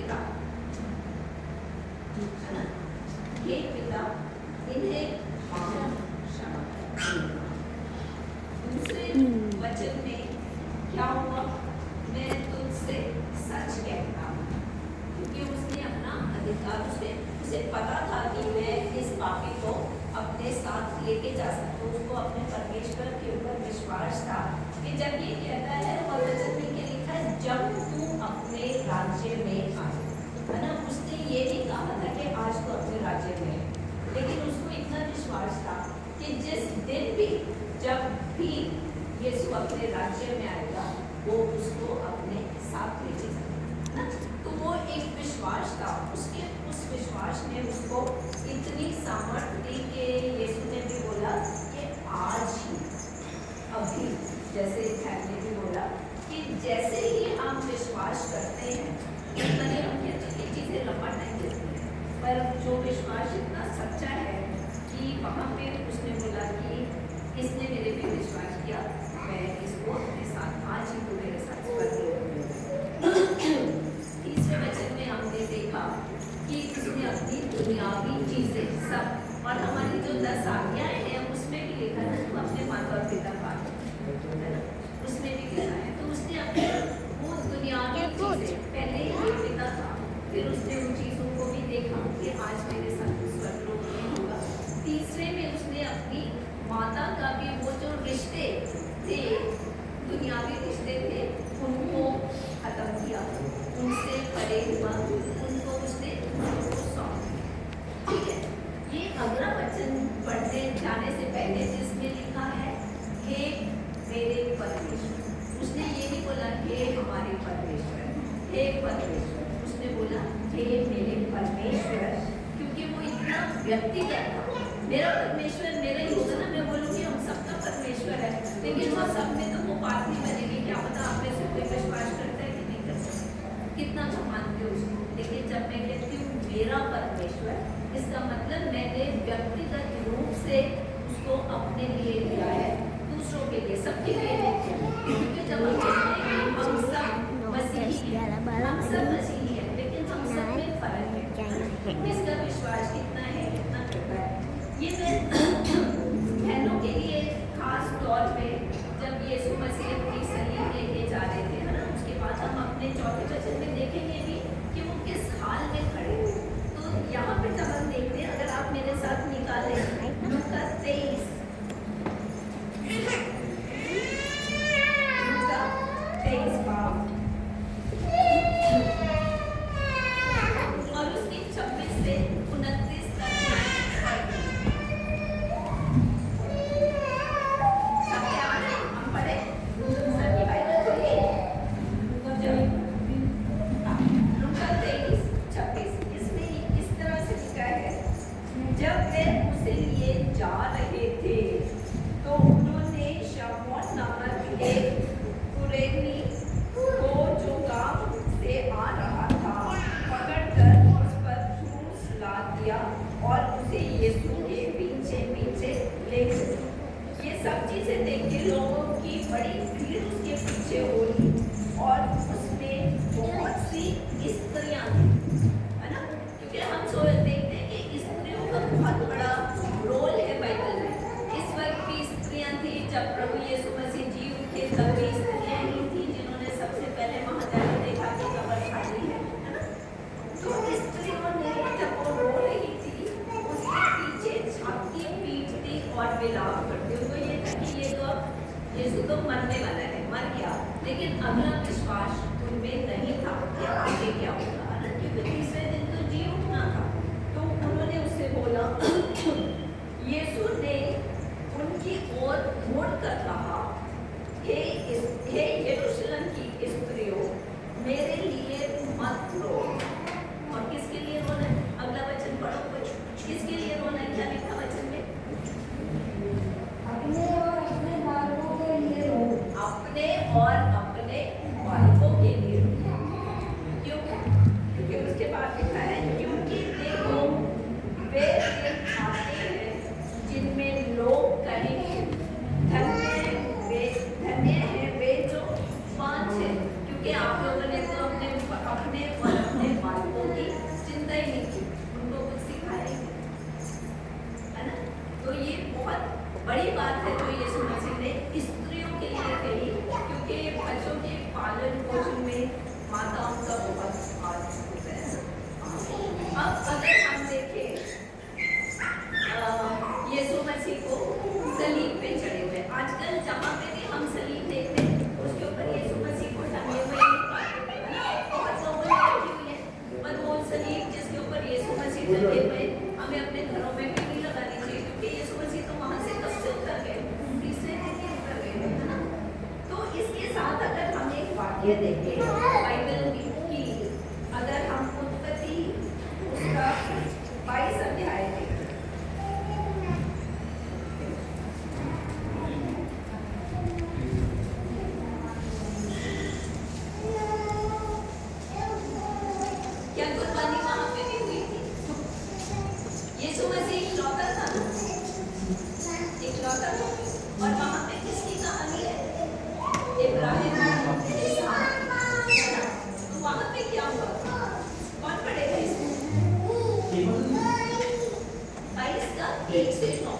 पिता, है ना, हे पिता इन्हें क्षमा कर। दूसरे वचन में क्या हुआ, मैं तुझसे सच कहता हूँ, क्योंकि उसने अपना अधिकार, उसे पता था कि मैं इस पापी को अपने साथ लेके जा सकता हूँ। उसको अपने परमेश्वर के ऊपर विश्वास था कि जब ये कहता है, और वचन में क्या लिखा है, जब तू अपने राज्य में आए, है ना। उसने ये नहीं कहा था कि आज तो अपने राज्य में है, लेकिन उसको इतना विश्वास था कि जिस दिन भी, जब भी यीशु अपने राज्य में आएगा, वो उसको अपने साथ लेके जाएगा, ना। तो वो एक विश्वास था, उसके उस विश्वास ने उसको इतनी सामर्थ्य दी कि यीशु ने भी बोला कि आज ही, अभी, जैसे खैर ने भी बोला कि जैसे ही हम विश्वास करते हैं, तभी हम कहते हैं चीज़ें लंबा टाइम लेती हैं, पर जो विश्वास इतना सच्चा है कि वहाँ पे उसने बोला कि इसने मेरे पे विश्वास किया, मैं इसको अपने साथ, आज ही तो मेरे साथ स्वर्ग। तीसरे वचन में हमने देखा कि उसने अपनी दुनियावी चीजें सब, और हमारी जो 10 आज्ञाएं हैं उसमें भी लिखा है तो अपने माता और पिता का, है ना, उसमें भी लिखा है। तो उसने अपनी वो दुनियावी चीजें, पहले ये पिता था, फिर उसने उन चीजों को भी देखा कि आज मेरे साथ स्वर्ग में होगा। तीसरे में उसने अपनी माता का भी वो जो रिश्ते थे, दुनियावी रिश्ते थे, उनको खत्म किया, उनसे परे हुआ, उनको उसने सौंप दिया। ठीक है, ये अगला वचन पढ़ने जाने से पहले जिसमें लिखा है, हे मेरे परमेश्वर, उसने ये नहीं बोला हे हमारे परमेश्वर, हे परमेश्वर, उसने बोला हे मेरे परमेश्वर, क्योंकि वो इतना व्यक्तिगत था। मेरा परमेश्वर मेरा ही होगा ना, मैं बोलूँगी हम सबका परमेश्वर है, लेकिन वो सब में तो वो बात नहीं बनेगी। क्या पता आप में से कोई विश्वास करता है कि नहीं करता, कितना तो मानते हो उसको, लेकिन जब मैं कहती हूँ मेरा परमेश्वर, इसका मतलब मैंने व्यक्तिगत रूप से उसको अपने लिए लिया है, दूसरों के लिए, सबके लिए नहीं किया। क्योंकि जब हम कहते हैं हम सब मसीही हैं, हम सब मसीही हैं, लेकिन हम सब में फर्क है, इसका विश्वास कितना है, कितना करता है। ये मैं बहनों के लिए खास तौर पे, जब यीशु मसीह अपनी सलीब लेके जा रहे थे, है ना, उसके बाद हम अपने चौथे वचन में देखेंगे भी कि वो किस हाल में खड़े थे। तो यहाँ पे जब हम देखते हैं, अगर आप मेरे साथ निकालें लूका 23, लूका 23 बाब, और उसकी 26 से 29 तक जा रहे थे, तो उन्होंने शमौन नामक एक कुरेनी को जो गांव से आ रहा था पकड़कर उस पर क्रूस लाद दिया और उसे यीशु के पीछे पीछे ले गए। ये सब चीजें देख के लोगों की बड़ी भीड़ उसके पीछे हुई, और उसमें बहुत सी स्त्रियां थी, है ना, क्योंकि हम देखते हैं कि स्त्रियों का बहुत बड़ा रोल है बाइबल में। इस वक्त भी स्त्रियां थी, जब प्रभु यीशु मसीह जी उठे तब भी स्त्रियां ही थी जिन्होंने सबसे पहले वहां जाकर देखा कि कब्र खाली है ना। तो स्त्रियों ने जब वो रो रही थी, उसके पीछे छाती पीटती और विलाप करती। उनको ये था कि यीशु तो मरने वाला है, मर गया, लेकिन अगला विश्वास उनमें नहीं था कि आगे क्या होगा, क्योंकि तीसरे दिन तो जी उठना था। तो उन्होंने उससे बोला, यीशु ने उनकी ओर मुड़कर कहा, हे यरूशलेम की स्त्रियों, मेरे लिए मत रो। और किसके लिए रोना है? अगला वचन पढ़ो कुछ, किसके लिए रोना है? क्या लिखा वचन में? अपने और अपने बालकों के लिए रो। अपने और अपने बालकों के लिए रो। क्यों? क्योंकि उसके बाद अब अगर हम देखें यीशु मसीह को सलीब पे चढ़े हुए, आजकल जहाँ पे भी हम सलीब देखते हैं उसके ऊपर यीशु मसीह को टंगे हुए नहीं पाते हैं, है ना? बहुत लोगों ने रखी हुई है, पर वो सलीब जिसके ऊपर यीशु मसीह टंगे हुए हमें अपने घरों में भी नहीं लगानी चाहिए, क्योंकि यीशु मसीह तो वहाँ से कब से उतर गए, तीसरे दिन ही उतर गए, है ना? तो इसके साथ अगर हम एक वाक्य देखें बाइबल की, अगर हम उत्पत्ति उसका 22 अध्याय देखें, क्या कुर्बानी वहां पे भी हुई थी? यीशु मसीह इकलौता था ना, इकलौता था, और वहां पे किसकी कहानी है? इब्राहिम, इसहाक, तो वहां पे क्या हुआ? कौन पढ़ेगा इसको? 22 का 1 से 9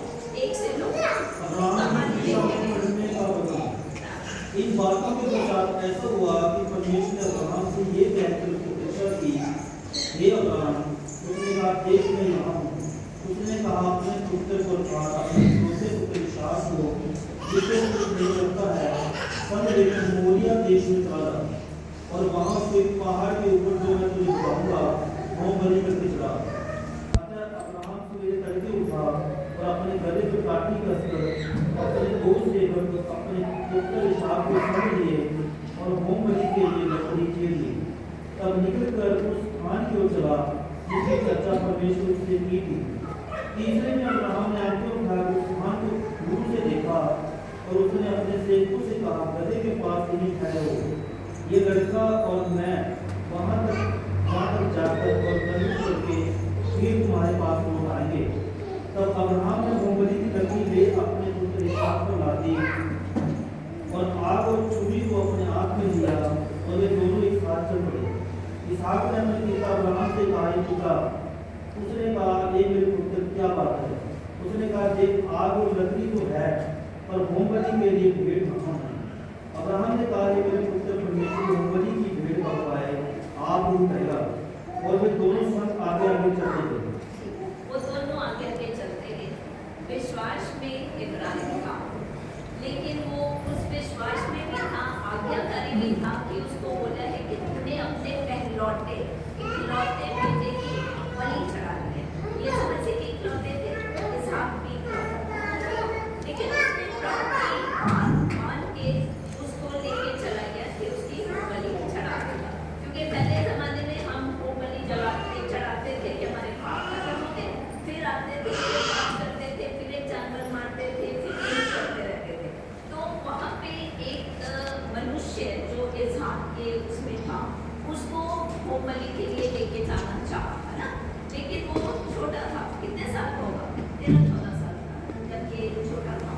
कहानी देखेंगे। इन बातों के पश्चात ऐसा हुआ कि परमेश्वर ने अब्राहम से ये कहकर उसकी परीक्षा की, हे अब्राहम, उसने कहा देश में यहाँ हूँ। उसने कहा अपने पुत्र को और अपने दूसरे पुत्र इसहाक को जिसे कुछ नहीं करता है संग लेकर मोरिया देश में चला जा, और वहाँ से पहाड़ के ऊपर जो मैं तुझे बताऊंगा वो बलि करके चढ़ा। अतः अब्राहम सवेरे तड़के उठा और अपने गले पर काठी कसकर अपने दो सेवक अपने पुत्र इसहाक को संग लिए और होम बलि के लिए लकड़ी चीर ली। तब निकलकर उस स्थान की ओर चला जिसकी चर्चा परमेश्वर उससे की थी। तीसरे में अब्राहम ने आंखें उठाकर उस स्थान को दूर से देखा और उसने अपने सेवकों से कहा, गधे के पास कहीं ठहरे हो, ये लड़का और मैं वहाँ तक जाकर और बलि करके फिर तुम्हारे पास लौट आएंगे। तब अब्राहम ने होमबलि की लकड़ी ले अपने पुत्र इसहाक पर ला दी और आग और छुरी को अपने हाथ में लिया और वे दोनों एक साथ चल पड़े। इसहाक ने अपने पिता अब्राहम से कहा, हे पिता। उसने कहा, हे मेरे पुत्र, क्या बात है? उसने कहा, देख, आग और लकड़ी तो है, पर होमबलि के लिए भेड़ कहाँ है? अब्राहम ने कहा, हे मेरे पुत्र, परमेश्वर होमबलि की भेड़ पकवाए, आप ही कहेगा। और वे दोनों संग आगे आगे चलते थे। वो दोनों आगे आगे चलते हैं। विश्वास में इब्राहिम था, लेकिन वो उस विश्वास में भी था, आज्ञाकारी भी था कि उसको बोला है कि तूने अपने इकलौते बेटे की बलि चढ़ानी है। यीशु मसीह के इकलौते थे, इसहाक भी इकलौता था, लेकिन उसने प्रॉपर्टी मान के उसको लेके चला गया कि उसकी बलि चढ़ा देगा, क्योंकि पहले जमाने में हम वो बलि चढ़ाते थे कि हमारे पाप खत्म होते, फिर आते थे, फिर पाप करते थे, फिर एक जानवर मारते थे, फिर एक करते रहते थे। तो वहाँ पे एक मनुष्य जो इसहाक के उसमें था, उसको वो बलि के लिए लेके जाना चाहा, है ना? लेकिन वो छोटा था, कितने साल का होगा? 13-14 साल का, जब ये छोटा था,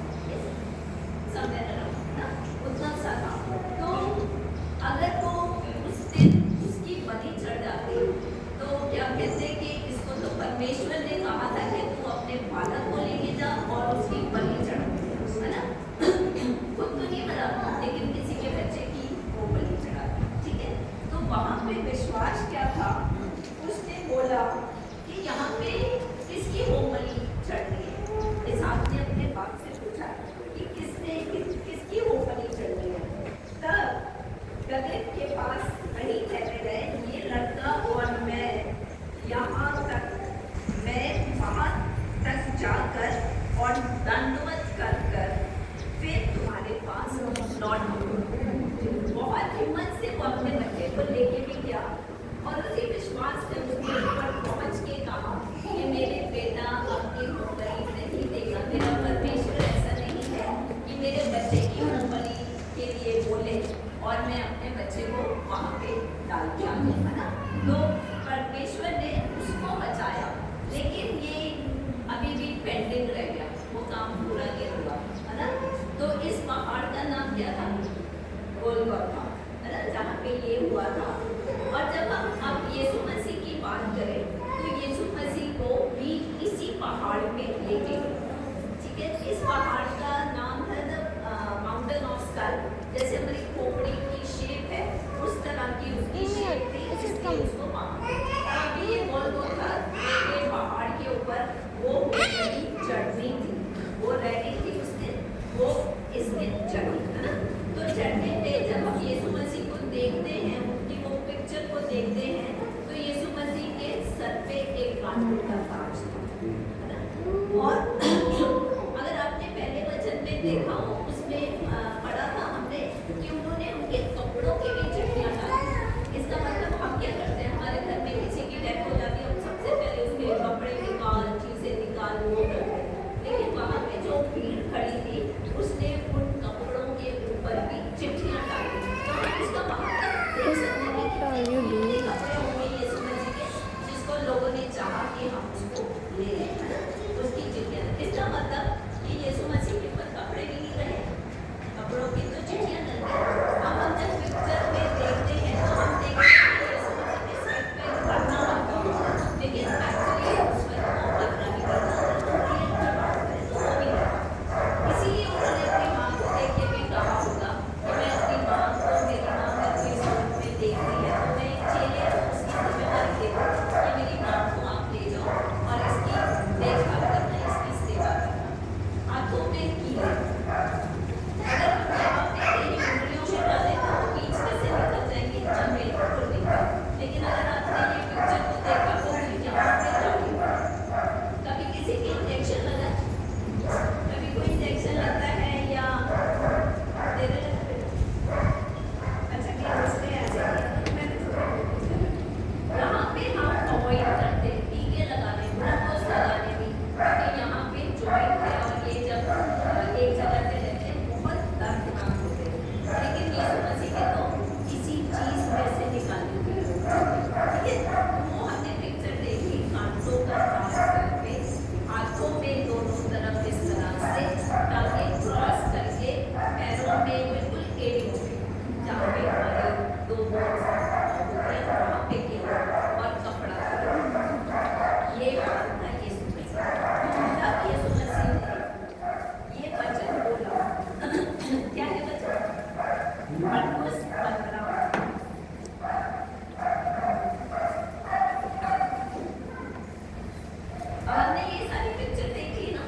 समय ना उतना सा था। तो अगर वो उस दिन उसकी बलि चढ़ जाती, तो क्या कहते हैं कि इसको तो परमेश्वर ने कहा था कि तू अपने बालक को लेके जा और उसकी बलि चढ़ा, है ना? खुद तो नहीं बना, लेकिन किसी के बच्चे की वो बलि चढ़ा, ठीक है? तो वहाँ पे विश्वास क्या था? उसने बोला कि यहाँ पे किसकी होम बलि चढ़नी है? इसहाक ने अपने बाप से पूछा कि किसकी होम बलि चढ़नी है? तब गधे के पास नहीं ठहरे गए, ये लड़का और मैं यहाँ तक, मैं वहाँ तक जाकर और दंडवत कर फिर तुम्हारे पास लौट आऊंगा। बहुत हिम्मत से वो अपने बच्चे को लेके भी गया और उसी विश्वास से उसके ऊपर पहुँच के कहा कि मेरे बेटा आपकी होमबलि नहीं देगा, मेरा परमेश्वर ऐसा नहीं है कि मेरे बच्चे की होमबलि के लिए बोले और मैं अपने बच्चे को वहाँ पे डाल के आ गया, है ना? तो परमेश्वर ने उसको 5 फुट का कांच था, है ना। और अगर आपने पहले वचन में देखा हो, उसमें पढ़ा था हमने कि उन्होंने उनके कपड़ों के भी चिट्ठियां डाली। इसका मतलब हम क्या करते हैं, हमारे घर में किसी की डेथ हो जाती है, हम सबसे पहले उसके कपड़े निकाल, चीजें निकाल, वो करते हैं। लेकिन वहां पे जो भीड़ खड़ी थी, उसने उन कपड़ों के ऊपर भी चिट्ठियां डाली। तो हम इसका मतलब देख सकते हैं कि कितने कपड़े होंगे यीशु मसीह के, जिसको लोगों ने चाहा कि हम उसको ले लें, है ना। उसकी चिट्ठियां, इसका मतलब कि यीशु मसीह के ऊपर कपड़े भी नहीं रहे, कपड़ों की तो चिट्ठियां डल गई। अब हम जब पिक्चर में देखते हैं तो हम देखते हैं कि यीशु मसीह के सर पे पन्ना बांधा हुआ, लेकिन एक्चुअली उस पर वो पन्ना भी नहीं था। रियल की बात करें तो वो भी नहीं था। इसीलिए उन्होंने अपनी माँ को देख के भी कहा होगा कि मैं अपनी माँ को, मेरी माँ अगर कोई सूरत में देख रही है तो मैं चेले को उसकी जिम्मेदारी दे दूँ कि मेरी माँ को आप ले जाओ और इसकी देखभाल करना, इसकी सेवा करना। हाथों में कीले, अगर हम यहाँ पे कहीं उंगलियों में डालें तो वो खींचने से निकल जाएंगी, जमीन पर नहीं। लेकिन अगर आपने ये पिक्चर को देखा तो यहाँ पे डाली, कभी किसी की इंजेक्शन लगा, कभी कोई इंजेक्शन लगता है या तेरे लगता है, अच्छा कि उसने ऐसे किया, मैंने यहाँ पे हम अवॉइड करते हैं टीके लगाने, ग्लूकोज लगाने भी, क्योंकि यहाँ पे जॉइंट है और ये जब एक जगह पे रहते हैं बहुत दर्दनाक होते हैं। लेकिन यीशु मसीह के तो किसी चीज में से निकाली हुई है, ठीक है। वो हमने पिक्चर देखी, कांटों का काज करके हाथों में दोनों तरफ इस तरह से ताकि क्रॉस करके पैरों में बिल्कुल एड़ी हो गई, जहाँ पे हमारे दो बोन्स होते हैं वहाँ पे किया और कपड़ा था। ये बात था यीशु मसीह, तब यीशु मसीह ने ये वचन बोला। क्या है वचन? मरकुस 15। हमने ये सारी पिक्चर देखी ना,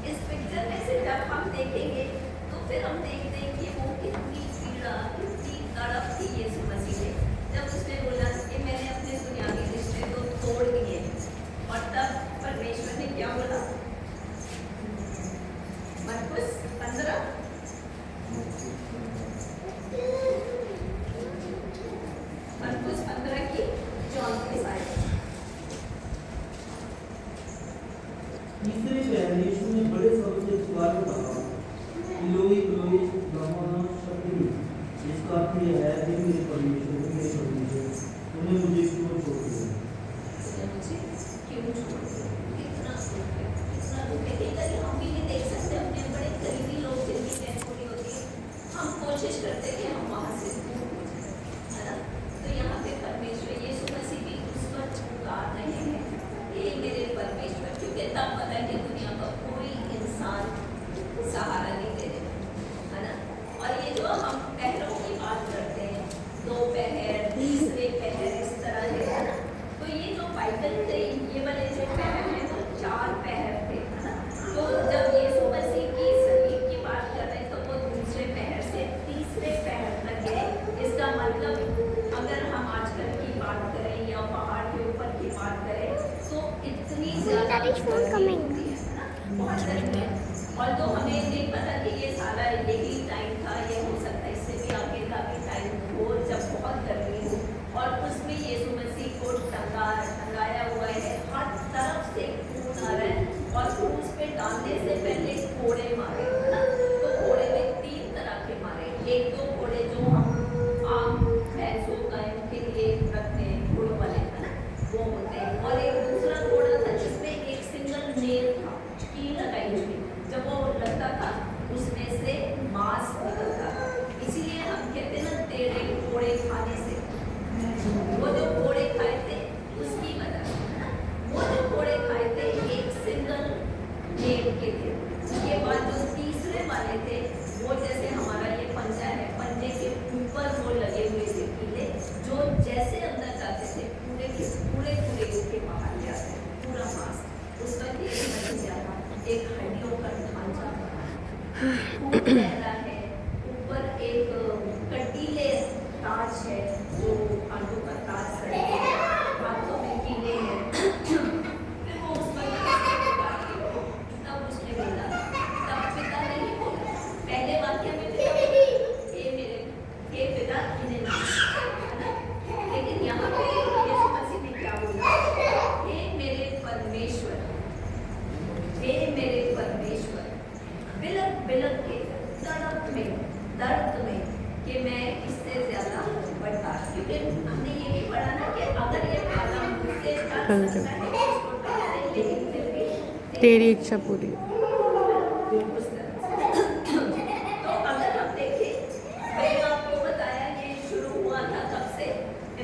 इस पिक्चर में से जब हम देखेंगे तो फिर हम देखते हैं कि वो कितनी पीड़ा, कितनी तड़प थी यीशु मसीह में, जब उसने बोला कि मैंने अपने दुनियावी रिश्ते तो तोड़ दिए। और तब परमेश्वर ने क्या बोला? मरकुस 15 की 34 आयत। तीसरे पहर यीशु ने बड़े शब्द से पुकार कर कहा, इलोई इलोई लमा शबक्तानी, जिसका अर्थ यह है कि मेरे परमेश्वर तूने मुझे क्यों छोड़ दिया। मुझे क्यों छोड़ दिया? कितना दुख है, कितना दुख है। कहीं हम भी नहीं देख सकते अपने बड़े करीबी लोग जिनकी डेथ पूरी होती है, हम कोशिश करते हैं कि हम वहाँ से दूर हो जाए, है ना। तो यहाँ पे परमेश्वर यीशु मसीह भी उस पर पुकार रहे हैं, ये मेरे परमेश्वर, क्योंकि तब पता है कि दुनिया का कोई इंसान सहारा नहीं दे रहे, है ना। और ये जो हम पहरों की बात करते हैं, 2 पहर, तीसरे पहर, इस तरह है ना। तो ये जो बाइबल थे, ये वाले जो पहर हैं वो 4 पहर थे, है ना। तो जब यीशु मसीह की सलीब की बात कर रहे हैं तो वो दूसरे पहर से तीसरे पहर तक है। इसका मतलब अगर हम आजकल की बात करें या पहाड़ के ऊपर की बात करें तो इतनी ज्यादा गर्मी होती है ना, बहुत गर्मी है। और तो हमें नहीं पता कि ये सारा यही टाइम था, ये हो सकता है इससे भी आगे का भी टाइम हो जब बहुत गर्मी हो। और उसमें यीशु मसीह को टंगाया हुआ है, हर तरफ से खून आ रहा है और क्रूस पे डालने से पहले कोड़े मारे, है ना। तो कोड़े में 3 तरह के मारे, एक तो कोड़े जो हम आम भैंसों गायों के लिए रखते हैं, घोड़ों वाले, है ना, वो होते हैं। और एक दूसरा कोड़ा था जिसमें एक सिंगल नेल था, कील लगाई हुई, जब वो लगता था उसमें से मांस निकलता था। चल चल लेकिन फिर भी तेरी इच्छा पूरी हो। उस तरह से। तो अगर हम देखें, मैंने आपको बताया ये शुरू हुआ था कब से,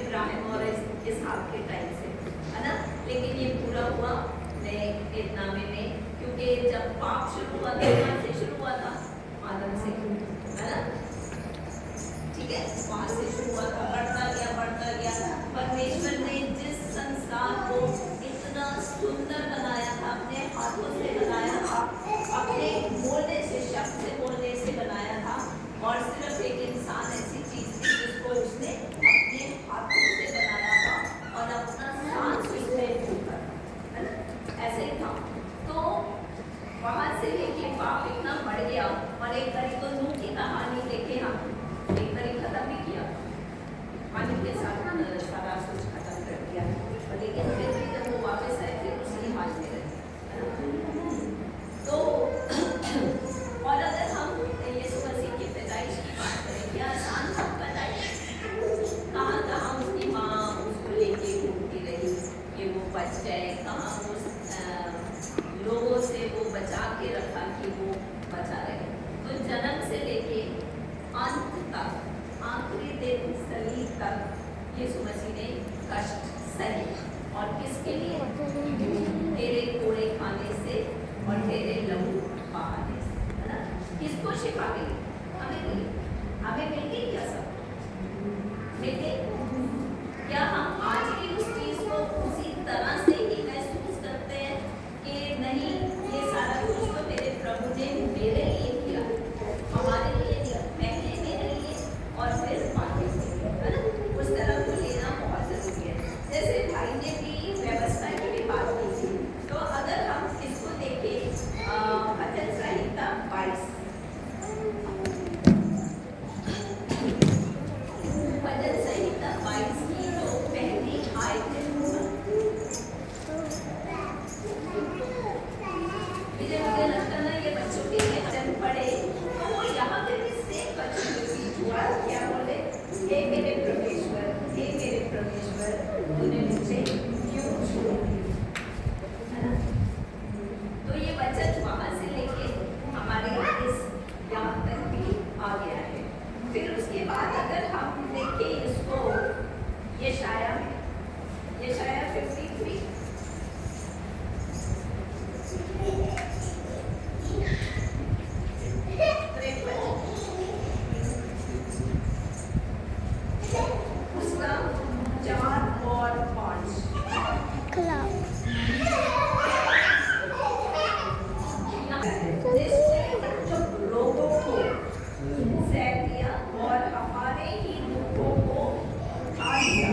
इब्राहिम और इसहाक के टाइम से, है ना। लेकिन ये पूरा हुआ नए ईदनामे में, क्योंकि जब पाप शुरू हुआ था वहाँ से शुरू हुआ था, आदम से, है ना। ठीक है, वहाँ से शुरू हुआ था, बढ़ता गया। परमेश्वर ने जिस संसार को इतना सुंदर बनाया था, अपने हाथों से बनाया था, अपने बोलने से, शब्द से बोलने से बनाया था, और सिर्फ एक इंसान ऐसी चीज थी जिसको उसने अपने हाथों से बनाया था और अपना सांस उसमें फूंका, है ना, ऐसे ही था। तो वहां से लेके पाप इतना बढ़ गया, और एक बारी तो नूह की कहानी देखे हम, एक बारी खत्म भी किया, पानी के साथ सारा कुछ खत्म कर दिया, और लेकिन फिर भी जब वो वापस आए फिर उसी हाल में रहे। तो और अगर हम यीशु मसीह की पैदाइश की बात करें, क्या आसान था पैदाइश, कहाँ उसकी माँ उसको लेके घूमती रही कि वो बच जाए, कहाँ उस लोगों से वो बचा के रखा कि वो बचा रहे। तो जन्म से लेके अंत तक, आखिरी दिन सलीब तक यीशु मसीह ने कष्ट सहे, और किसके लिए, तेरे कोड़े खाने से और तेरे लहू बहाने से, है ना। किसको शिफा मिली, हमें मिल गई क्या, सब मिल गई क्या। हम आज भी उस चीज को उसी तरह से ही महसूस करते हैं कि नहीं, ये सारा कुछ तो मेरे प्रभु ने मेरे लिए किया, हमारे लिए दिया, पहले मेरे लिए और फिर बाकी के लिए, है ना। उस तरह को लेना बहुत जरूरी है। जैसे भाई ने भी व्यवस्था की भी बात की थी, तो अगर हम इसको देखें, भजन संहिता 22, भजन संहिता 22 की जो पहली आयत है, मुझे लगता है ना ये बच्चों के लिए जब पढ़े तो वो यहाँ पे भी सेम बच्चों के बीच हुआ, क्या बोले, हे मेरे परमेश्वर, हे मेरे परमेश्वर, तूने मुझे क्यों छोड़ दिया, है ना। तो ये वचन वहाँ से लेके हमारे इस यहाँ तक भी आ गया है। फिर उसके बाद अगर हम देखें इसको, यशाया 53, उसका 4 और 5, जो लोगों को सह दिया और हमारे ही दुखों को उठा लिया,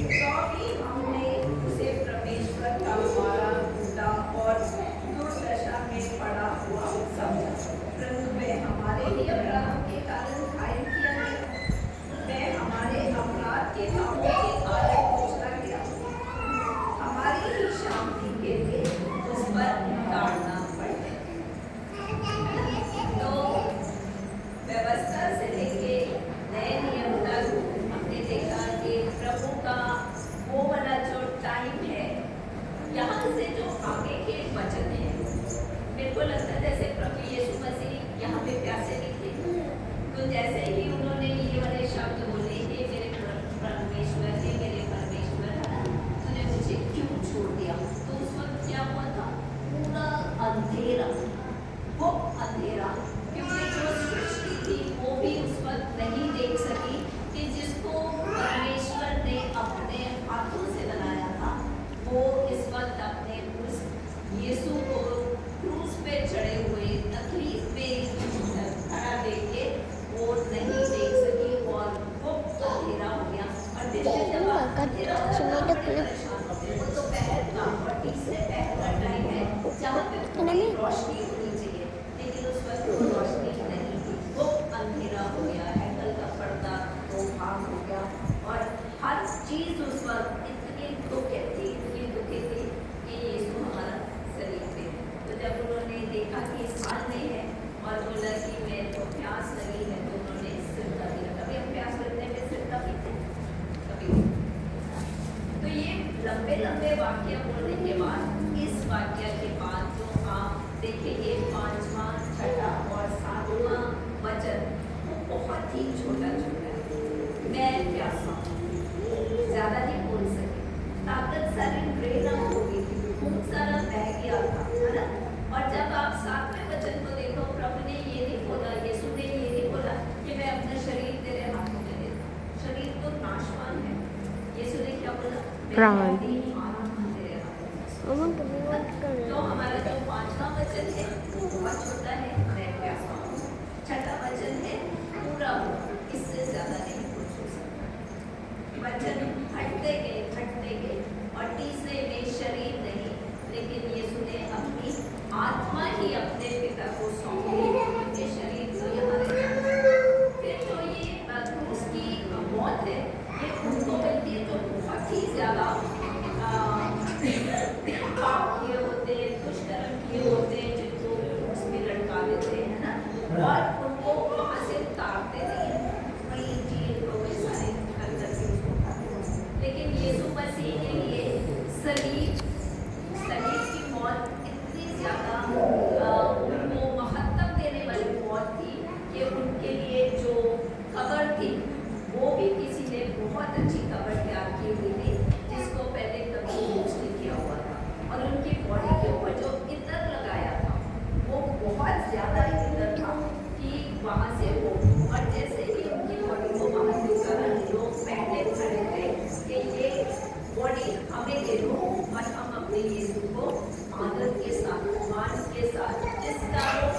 तो भी हमने उसे परमेश्वर का मारा कूटा और दुर्दशा में पड़ा हुआ समझा, परंतु वह हमारे ही अपराध के कारण घायल किया गया, वह हमारे अपराध के कामों के कारण कुचला गया, हमारी ही शांति के लिए उस पर ताड़ना पड़े। तो व्यवस्था से लेके नए नियम तक हमने देखा कि प्रभु का वो वाला जो टाइम है, यहाँ से जो आगे के वचन है, मेरे को लगता है जैसे प्रभु यीशु मसीह यहाँ पे प्यासे नहीं थे, तो जैसे ही उन्होंने ये वाले शब्द बोले, हे मेरे परमेश्वर, हे मेरे परमेश्वर, है ना, तूने मुझे क्यों छोड़ दिया, तो उस वक्त क्या हुआ था, पूरा अंधेरा, वो अंधेरा, क्योंकि जो सृष्टि थी वो भी उस वक्त नहीं देख सकी कि जिसको परमेश्वर ने अपने हाथों से बनाया था, वो इस वक्त अपने उस यीशु को क्रूस पे चढ़े हुए तकलीफ में खड़ा देख के वो नहीं देख सकी, और वो अंधेरा हो गया। और दिन में जब अंधेरा हो जाता है परेशान होते हैं, वो तो पहर का और तीसरे पहर का टाइम है जहाँ पे पूरी रोशनी होनी चाहिए, लेकिन उस वक्त वो रोशनी नहीं थी, वो अंधेरा हो गया, हैकल का पर्दा तो भाग हो गया, और हर चीज उस वक्त इतनी दुखी थी कि यीशु हमारा शरीर पे। तो जब उन्होंने देखा कि इस हाल में है और बोला कि मेरे को प्यास लगी है, तो उन्होंने सिरका दिया। कभी हम प्यास लगने में सिरका पीते हैं, कभी। तो ये लंबे लंबे लंबे वाक्य बोलने के बाद इस वाक्य के बाद जो आप देखेंगे 5वां, 6ठा और 7वां वचन वो बहुत ही छोटा छोटा है। मैं प्यासा हूं, ज्यादा नहीं बोल सके, ताकत सारी ड्रेन आउट हो गई थी, खून सारा बह गया था, है ना। और जब आप 7वें वचन को देखो, प्रभु ने ये नहीं बोला, यीशु ने ये नहीं बोला कि मैं अपना शरीर तेरे हाथों में देता हूं। शरीर तो नाशवान है। यीशु ने क्या बोला? प्राण। तेरे हाथों में तो हमारा जो 5वां वचन है वो बहुत छोटा है, मैं प्यासा हूं। 6ठा वचन है पूरा हुआ, इससे ज्यादा नहीं कुछ हो सकता। वचन हटते गए और तीसरे में शरीर नहीं, लेकिन यीशु ने अपनी आत्मा ही अपने पिता को सौंप दी, क्योंकि शरीर तो यहाँ रहता। फिर जो ये क्रूस की मौत है, ये उनको मिलती है जो बहुत ही ज्यादा पाप किए होते हैं, दुष्कर्म किए होते हैं, जिनको क्रूस पे लटका देते हैं, है ना। और उनको वहाँ से उतारते नहीं है, वही जेल को वे सारे अंदर से उसको उतारते हैं। लेकिन यीशु मसीह के लिए सलीब की मौत इतनी ज्यादा उनको महत्व देने वाली मौत थी कि उनके लिए जो कब्र थी वो भी किसी ने बहुत अच्छी कब्र तैयार की हुई थी, जिसको पहले कभी यूज नहीं किया हुआ था। और उनकी बॉडी के ऊपर जो इत्र लगाया था वो बहुत ज्यादा इत्र था कि वहाँ से वो, और जैसे ही उनकी बॉडी को वहाँ से उतारा, लोग पहले खड़े थे कि ये बॉडी हमें दे दो और हम अपने यीशु को आदर के साथ, मान के साथ, जिसका वो